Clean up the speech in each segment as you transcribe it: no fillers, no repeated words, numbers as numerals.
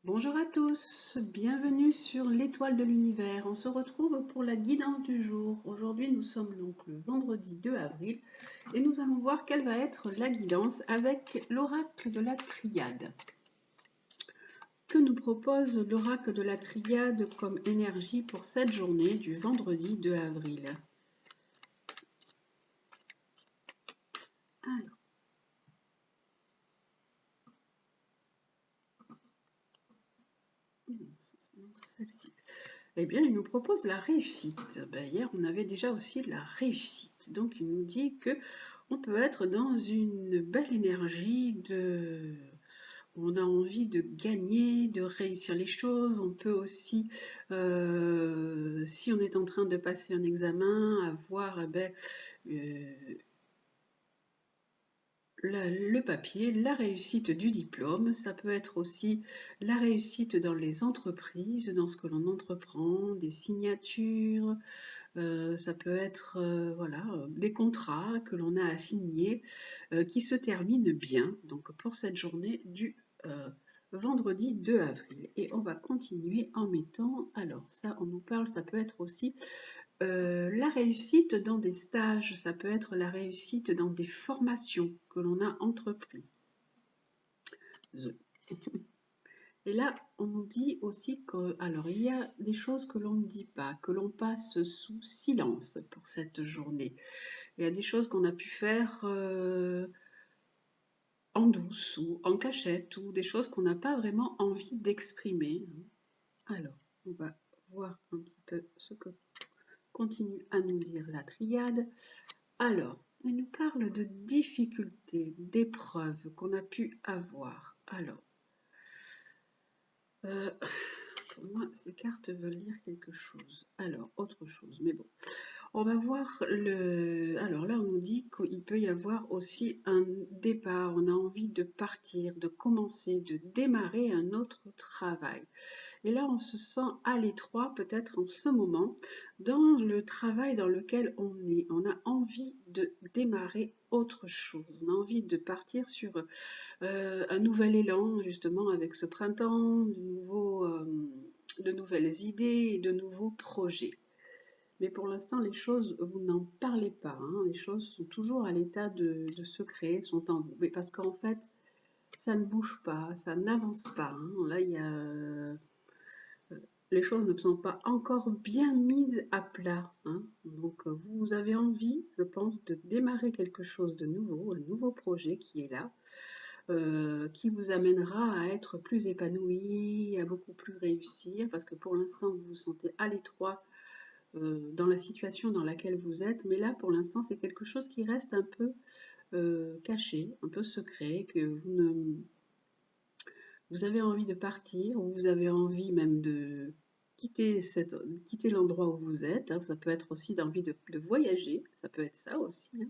Bonjour à tous, bienvenue sur l'étoile de l'univers. On se retrouve pour la guidance du jour. Aujourd'hui, nous sommes donc le vendredi 2 avril et nous allons voir quelle va être la guidance avec l'oracle de la Triade. Que nous propose l'oracle de la Triade comme énergie pour cette journée du vendredi 2 avril? Alors, celle-ci. Eh bien, il nous propose la réussite. Hier, on avait déjà aussi la réussite. Donc, il nous dit que on peut être dans une belle énergie on a envie de gagner, de réussir les choses. On peut aussi, si on est en train de passer un examen, avoir le papier, la réussite du diplôme. Ça peut être aussi la réussite dans les entreprises, dans ce que l'on entreprend, des signatures. Ça peut être voilà, des contrats que l'on a à signer qui se terminent bien. Donc pour cette journée du vendredi 2 avril. Et on va continuer en mettant, alors ça on nous parle, ça peut être aussi la réussite dans des stages, ça peut être la réussite dans des formations que l'on a entreprises. Et là, on nous dit aussi que, alors, il y a des choses que l'on ne dit pas, que l'on passe sous silence pour cette journée. Il y a des choses qu'on a pu faire en douce ou en cachette, ou des choses qu'on n'a pas vraiment envie d'exprimer. Alors, on va voir un petit peu ce que continue à nous dire la Triade. Alors, elle nous parle de difficultés, d'épreuves qu'on a pu avoir. Alors, pour moi, ces cartes veulent dire quelque chose. Alors, autre chose, mais bon. On va voir le... Alors là, on nous dit qu'il peut y avoir aussi un départ. On a envie de partir, de commencer, de démarrer un autre travail. Et là, on se sent à l'étroit, peut-être en ce moment, dans le travail dans lequel on est. On a envie de démarrer autre chose. On a envie de partir sur un nouvel élan, justement, avec ce printemps, de nouvelles idées et de nouveaux projets. Mais pour l'instant, les choses, vous n'en parlez pas. Hein. Les choses sont toujours à l'état de secret, sont en vous. Mais parce qu'en fait, ça ne bouge pas, ça n'avance pas. Hein. Là, il y a les choses ne sont pas encore bien mises à plat. Hein. Donc vous avez envie, je pense, de démarrer quelque chose de nouveau, un nouveau projet qui est là, qui vous amènera à être plus épanoui, à beaucoup plus réussir, parce que pour l'instant vous vous sentez à l'étroit dans la situation dans laquelle vous êtes, mais là pour l'instant c'est quelque chose qui reste un peu caché, un peu secret, que vous avez envie de partir, ou vous avez envie même de quitter l'endroit où vous êtes. Hein. Ça peut être aussi d'envie de voyager, ça peut être ça aussi, hein.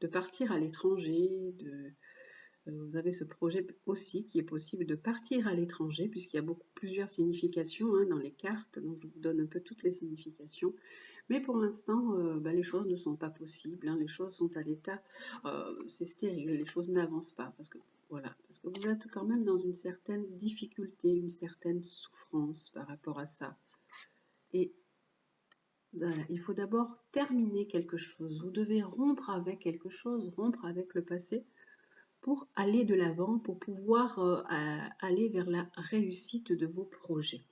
De partir à l'étranger. Vous avez ce projet aussi qui est possible de partir à l'étranger, puisqu'il y a plusieurs significations hein, dans les cartes, donc je vous donne un peu toutes les significations. Mais pour l'instant, les choses ne sont pas possibles, hein. Les choses sont à l'état, c'est stérile, les choses n'avancent pas, parce que vous êtes quand même dans une certaine difficulté, une certaine souffrance par rapport à ça. Et voilà, il faut d'abord terminer quelque chose. Vous devez rompre avec quelque chose, rompre avec le passé pour aller de l'avant, pour pouvoir aller vers la réussite de vos projets.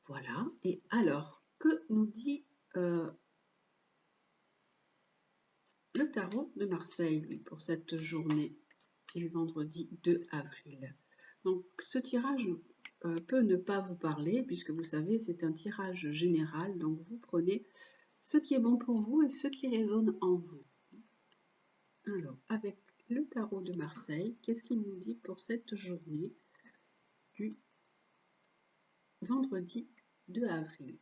Voilà. Et alors, que nous dit le tarot de Marseille, lui, pour cette journée du vendredi 2 avril? Donc, ce tirage peut ne pas vous parler, puisque vous savez, c'est un tirage général. Donc, vous prenez ce qui est bon pour vous et ce qui résonne en vous. Alors, avec le tarot de Marseille, qu'est-ce qu'il nous dit pour cette journée du vendredi 2 avril?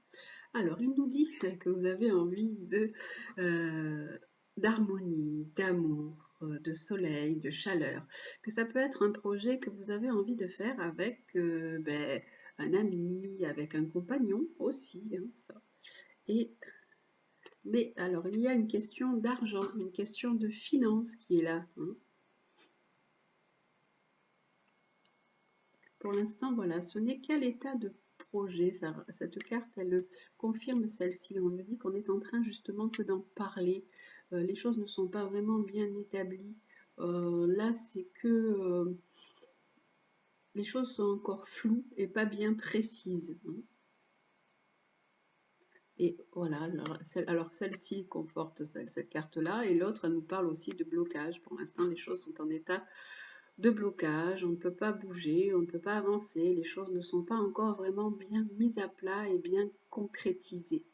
Alors, il nous dit que vous avez envie d'harmonie, d'amour, de soleil, de chaleur, que ça peut être un projet que vous avez envie de faire avec un ami, avec un compagnon aussi, hein, ça. Mais alors, il y a une question d'argent, une question de finance qui est là. Hein. pour l'instant, voilà, ce n'est qu'à l'état de projet. Cette carte, elle confirme celle-ci. On me dit qu'on est en train justement que d'en parler. Les choses ne sont pas vraiment bien établies. Là, c'est que les choses sont encore floues et pas bien précises. Hein. Et voilà, alors celle-ci conforte cette carte-là, et l'autre, elle nous parle aussi de blocage. Pour l'instant, les choses sont en état de blocage, on ne peut pas bouger, on ne peut pas avancer, les choses ne sont pas encore vraiment bien mises à plat et bien concrétisées.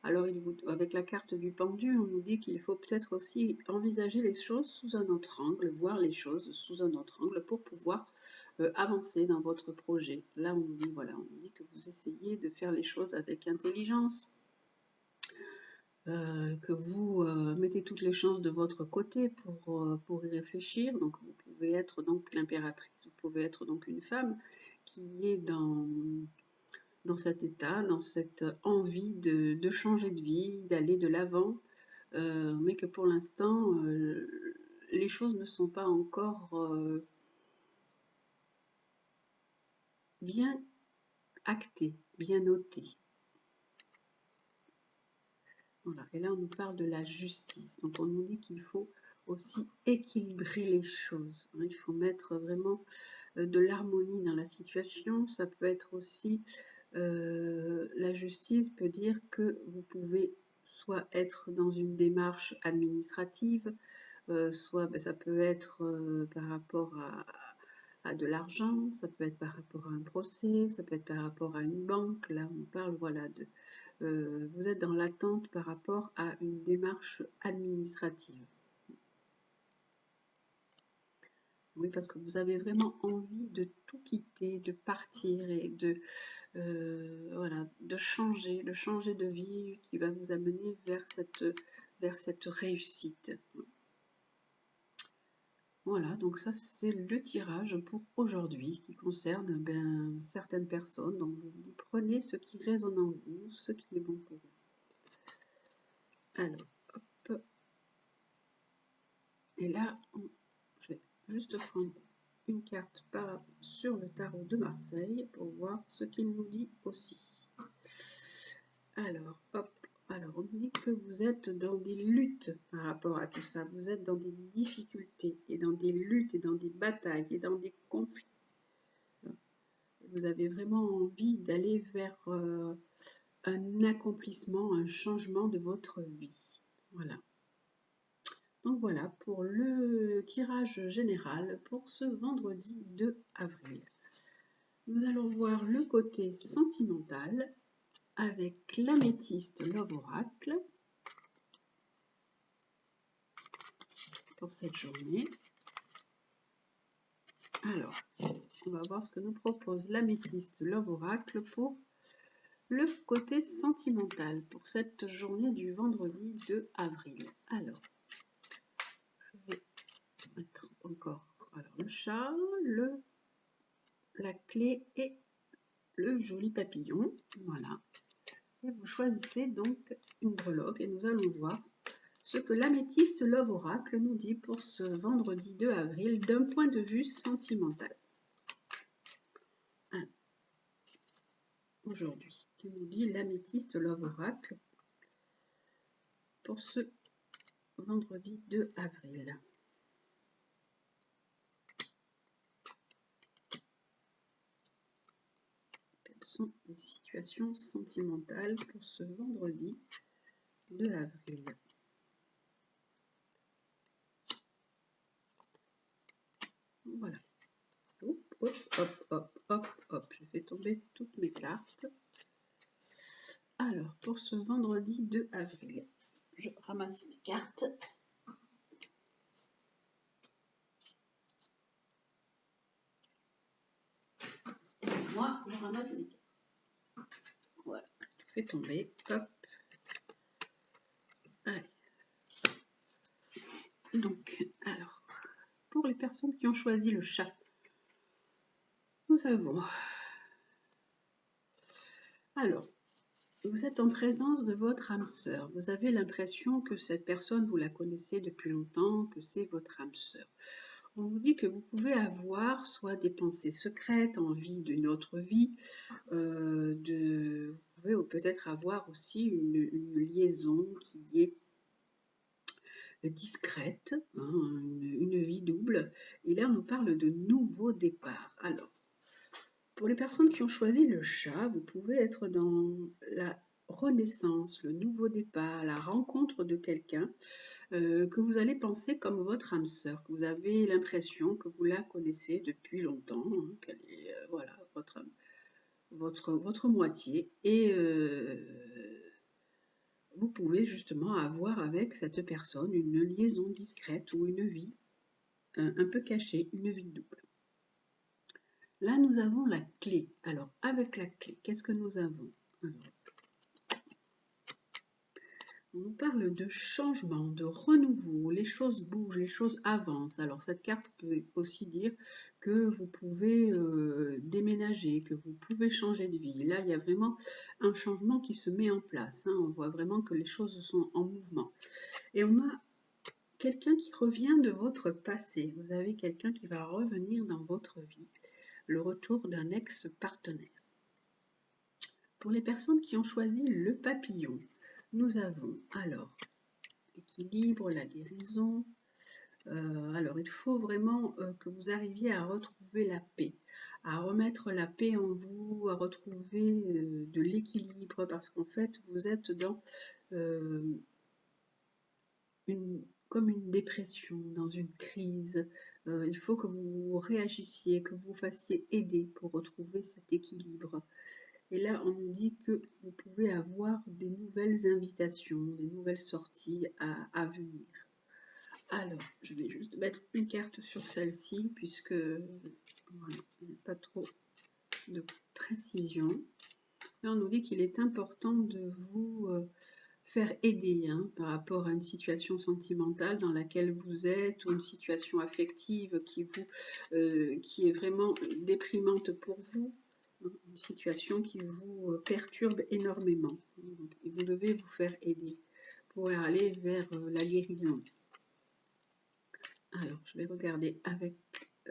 Alors, avec la carte du pendu, on nous dit qu'il faut peut-être aussi envisager les choses sous un autre angle, voir les choses sous un autre angle pour pouvoir avancer dans votre projet. Là, on nous dit, voilà, on nous dit que vous essayez de faire les choses avec intelligence, que vous mettez toutes les chances de votre côté pour y réfléchir. Donc vous pouvez être donc l'impératrice, vous pouvez être donc une femme qui est dans cet état, dans cette envie de changer de vie, d'aller de l'avant, mais que pour l'instant, les choses ne sont pas encore bien actées, bien notées. Voilà. Et là, on nous parle de la justice. Donc, on nous dit qu'il faut aussi équilibrer les choses. Il faut mettre vraiment de l'harmonie dans la situation. Ça peut être aussi, la justice peut dire que vous pouvez soit être dans une démarche administrative, soit ça peut être par rapport à de l'argent, ça peut être par rapport à un procès, ça peut être par rapport à une banque. Là, on parle, voilà, vous êtes dans l'attente par rapport à une démarche administrative. Oui, parce que vous avez vraiment envie de tout quitter, de partir et voilà, de changer de vie qui va vous amener vers cette réussite. Voilà, donc ça c'est le tirage pour aujourd'hui qui concerne certaines personnes. Donc vous vous dites, prenez ce qui résonne en vous, ce qui est bon pour vous. Alors, hop. Et là, je vais juste prendre une carte sur le tarot de Marseille pour voir ce qu'il nous dit aussi. Alors, hop. Alors, on dit que vous êtes dans des luttes par rapport à tout ça. Vous êtes dans des difficultés et dans des luttes et dans des batailles et dans des conflits. Vous avez vraiment envie d'aller vers un accomplissement, un changement de votre vie. Voilà. Donc voilà pour le tirage général pour ce vendredi 2 avril. Nous allons voir le côté sentimental avec l'améthyste Love Oracle pour cette journée. Alors, on va voir ce que nous propose l'améthyste Love Oracle pour le côté sentimental pour cette journée du vendredi 2 avril. Alors, je vais mettre encore le chat, la clé et le joli papillon. Voilà. Et vous choisissez donc une breloque et nous allons voir ce que l'améthyste Love Oracle nous dit pour ce vendredi 2 avril d'un point de vue sentimental. Aujourd'hui, qui nous dit l'améthyste Love Oracle pour ce vendredi 2 avril. Quelles sont les situations sentimentales pour ce vendredi 2 avril? Voilà. Hop, hop, hop, hop, hop, hop. Je fais tomber toutes mes cartes. Alors, pour ce vendredi 2 avril, je ramasse les cartes. Moi, je ramasse les cartes. Voilà, tout fait tomber. Hop. Allez. Donc, alors, pour les personnes qui ont choisi le chat, nous avons... Alors, vous êtes en présence de votre âme sœur. Vous avez l'impression que cette personne, vous la connaissez depuis longtemps, que c'est votre âme sœur. On nous dit que vous pouvez avoir soit des pensées secrètes, envie d'une autre vie, vous pouvez peut-être avoir aussi une liaison qui est discrète, hein, une vie double. Et là, on nous parle de nouveau départ. Alors, pour les personnes qui ont choisi le chat, vous pouvez être dans la renaissance, le nouveau départ, la rencontre de quelqu'un que vous allez penser comme votre âme sœur, que vous avez l'impression que vous la connaissez depuis longtemps, hein, qu'elle est voilà, votre moitié. Et vous pouvez justement avoir avec cette personne une liaison discrète ou une vie un peu cachée, une vie double. Là, nous avons la clé. Alors, avec la clé, qu'est-ce que nous avons? Alors, on nous parle de changement, de renouveau, les choses bougent, les choses avancent. Alors cette carte peut aussi dire que vous pouvez déménager, que vous pouvez changer de vie. Là, il y a vraiment un changement qui se met en place, hein. On voit vraiment que les choses sont en mouvement. Et on a quelqu'un qui revient de votre passé. Vous avez quelqu'un qui va revenir dans votre vie. Le retour d'un ex-partenaire. Pour les personnes qui ont choisi le papillon, nous avons alors l'équilibre, la guérison. Alors, il faut vraiment que vous arriviez à retrouver la paix, à remettre la paix en vous, à retrouver de l'équilibre, parce qu'en fait, vous êtes dans comme une dépression, dans une crise. Il faut que vous réagissiez, que vous fassiez aider pour retrouver cet équilibre. Et là, on nous dit que vous pouvez avoir des nouvelles invitations, des nouvelles sorties à venir. Alors, je vais juste mettre une carte sur celle-ci, puisque voilà, il n'y a pas trop de précision. Là, on nous dit qu'il est important de vous faire aider par rapport à une situation sentimentale dans laquelle vous êtes, ou une situation affective qui est vraiment déprimante pour vous. Une situation qui vous perturbe énormément. Et vous devez vous faire aider pour aller vers la guérison. Alors, je vais regarder avec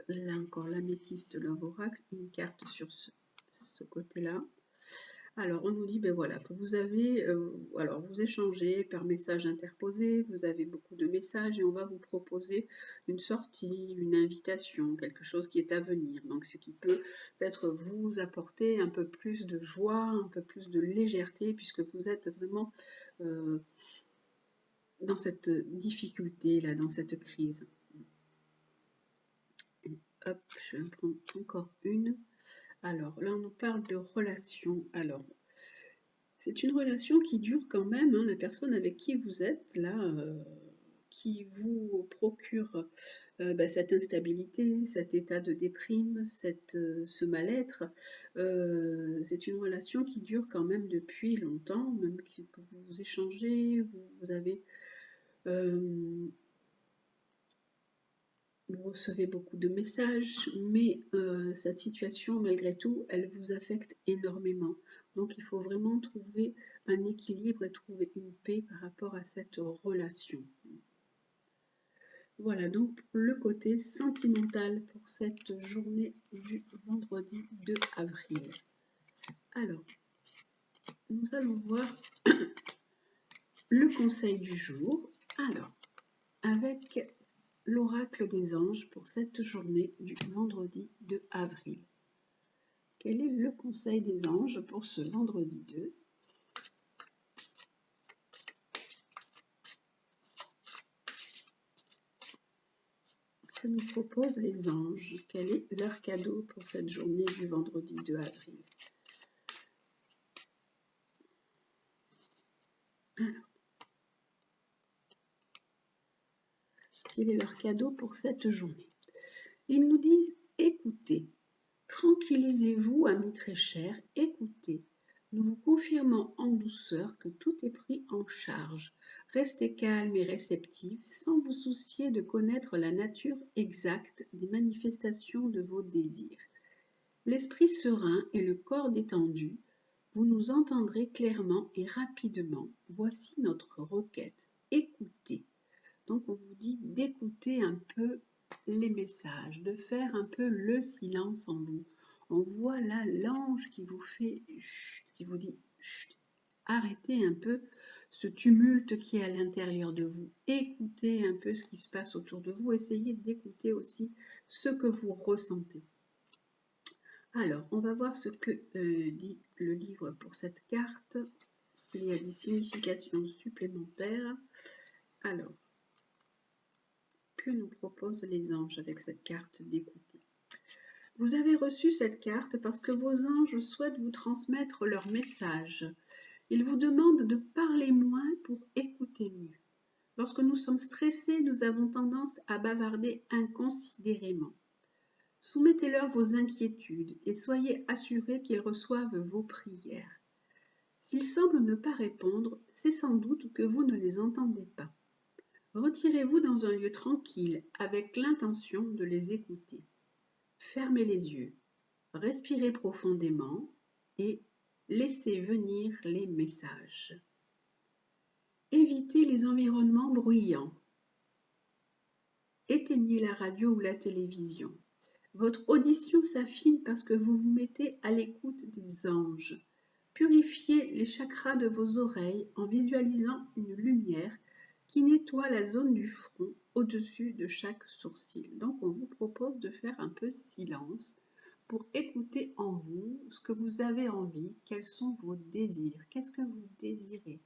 là encore l'améthyste de l'oracle, une carte sur ce côté-là. Alors, on nous dit, ben voilà, que vous avez, alors vous échangez par message interposé, vous avez beaucoup de messages et on va vous proposer une sortie, une invitation, quelque chose qui est à venir. Donc, ce qui peut peut-être vous apporter un peu plus de joie, un peu plus de légèreté, puisque vous êtes vraiment dans cette difficulté, là, dans cette crise. Et hop, je vais en prendre encore une. Alors, là, on nous parle de relation. Alors, c'est une relation qui dure quand même, hein, la personne avec qui vous êtes là, qui vous procure cette instabilité, cet état de déprime, ce mal-être. C'est une relation qui dure quand même depuis longtemps, même que vous échangez, vous avez... vous recevez beaucoup de messages, mais cette situation, malgré tout, elle vous affecte énormément. Donc, il faut vraiment trouver un équilibre et trouver une paix par rapport à cette relation. Voilà donc le côté sentimental pour cette journée du vendredi 2 avril. Alors, nous allons voir le conseil du jour. Alors, avec l'oracle des anges pour cette journée du vendredi 2 avril. Quel est le conseil des anges pour ce vendredi 2? Que nous proposent les anges? Quel est leur cadeau pour cette journée du vendredi 2 avril? Alors, quel est leur cadeau pour cette journée? Ils nous disent, écoutez, tranquillisez-vous, amis très chers, écoutez. Nous vous confirmons en douceur que tout est pris en charge. Restez calme et réceptif, sans vous soucier de connaître la nature exacte des manifestations de vos désirs. L'esprit serein et le corps détendu, vous nous entendrez clairement et rapidement. Voici notre requête. Écoutez. Donc on vous dit d'écouter un peu les messages, de faire un peu le silence en vous. On voit là l'ange qui vous fait chut, qui vous dit chut, arrêtez un peu ce tumulte qui est à l'intérieur de vous. Écoutez un peu ce qui se passe autour de vous. Essayez d'écouter aussi ce que vous ressentez. Alors, on va voir ce que dit le livre pour cette carte. Il y a des significations supplémentaires. Alors, que nous proposent les anges avec cette carte d'écouter? Vous avez reçu cette carte parce que vos anges souhaitent vous transmettre leur message. Ils vous demandent de parler moins pour écouter mieux. Lorsque nous sommes stressés, nous avons tendance à bavarder inconsidérément. Soumettez-leur vos inquiétudes et soyez assurés qu'ils reçoivent vos prières. S'ils semblent ne pas répondre, c'est sans doute que vous ne les entendez pas. Retirez-vous dans un lieu tranquille avec l'intention de les écouter. Fermez les yeux, respirez profondément et laissez venir les messages. Évitez les environnements bruyants. Éteignez la radio ou la télévision. Votre audition s'affine parce que vous vous mettez à l'écoute des anges. Purifiez les chakras de vos oreilles en visualisant une lumière qui nettoie la zone du front au-dessus de chaque sourcil. Donc on vous propose de faire un peu silence pour écouter en vous ce que vous avez envie, quels sont vos désirs, qu'est-ce que vous désirez,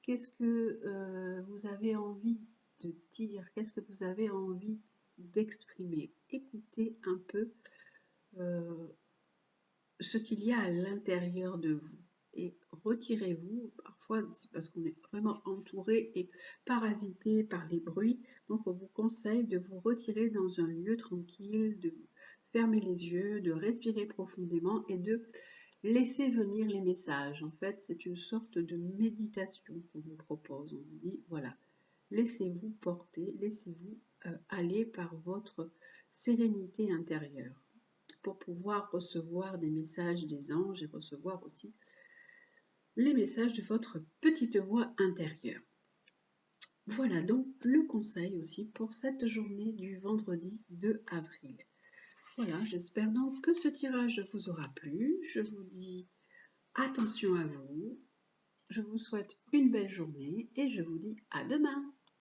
qu'est-ce que vous avez envie de dire, qu'est-ce que vous avez envie d'exprimer. Écoutez un peu ce qu'il y a à l'intérieur de vous et retirez-vous. Parfois, c'est parce qu'on est vraiment entouré et parasité par les bruits. Donc, on vous conseille de vous retirer dans un lieu tranquille, de fermer les yeux, de respirer profondément et de laisser venir les messages. En fait, c'est une sorte de méditation qu'on vous propose. On vous dit, voilà, laissez-vous porter, laissez-vous aller par votre sérénité intérieure pour pouvoir recevoir des messages des anges et recevoir aussi les messages de votre petite voix intérieure. Voilà donc le conseil aussi pour cette journée du vendredi 2 avril. Voilà, j'espère donc que ce tirage vous aura plu. Je vous dis attention à vous. Je vous souhaite une belle journée et je vous dis à demain.